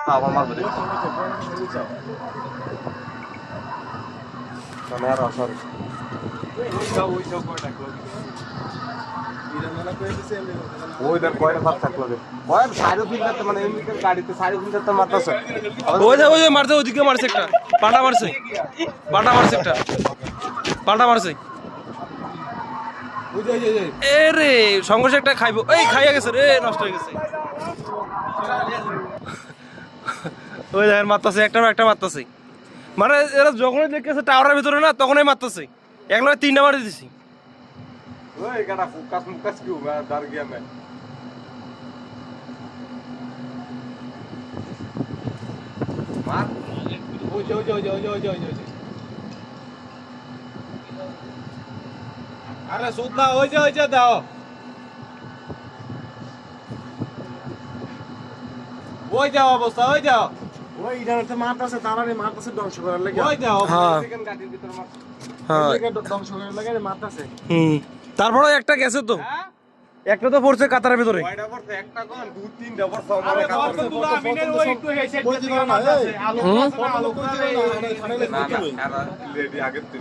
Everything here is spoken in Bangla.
আবার মারবো দেখি মানে আর আসর ওই দেখ কয়টা ভাত থাকলো রে ওই সাইড ফিল্ডারতে মানে এমনিতে গাড়িতে সাইড ফিল্ডারতে মারতাছে ওই যে মারছে ওদিকে মারছে একটা পাটা মারছে একটা পাটা মারছে এ রে সংঘর্ষ একটা খাইবো এই খাইয়া গেছে রে নষ্ট হয়ে গেছে ওই দেখেন মারতাছে একটা মারতাছে মানে এরা যখনই দেখতেছে টাওয়ারের ভিতরে না তখনই মারতাছে এক নয় 3টা মারি দিছি ওই গাড়া ফোকাস মুকাস কিউ দার গিয়া মে মার ওই যে আরে সুদ না ওই যে দাও ওই যাও অবস্থা ওই যাও ওই ইদারতে মারতাছে তারারে মারতাছে ধ্বংস করার লাগি ওই যাও সেকেন্ড গাড়ির ভিতর মার হ্যাঁ ধ্বংস করার লাগি মারতাছে তারপরে একটা গেছে তো একটা তো পড়ছে কাতারের ভিতরে কয়টা পড়ছে একটা কোন 2-3টা পড়ছে আমার কাতার দুলা আমিনের ওই একটু হেসে দিতে মারতাছে আলো আছে না আলো করে না না লেডি আগে তুই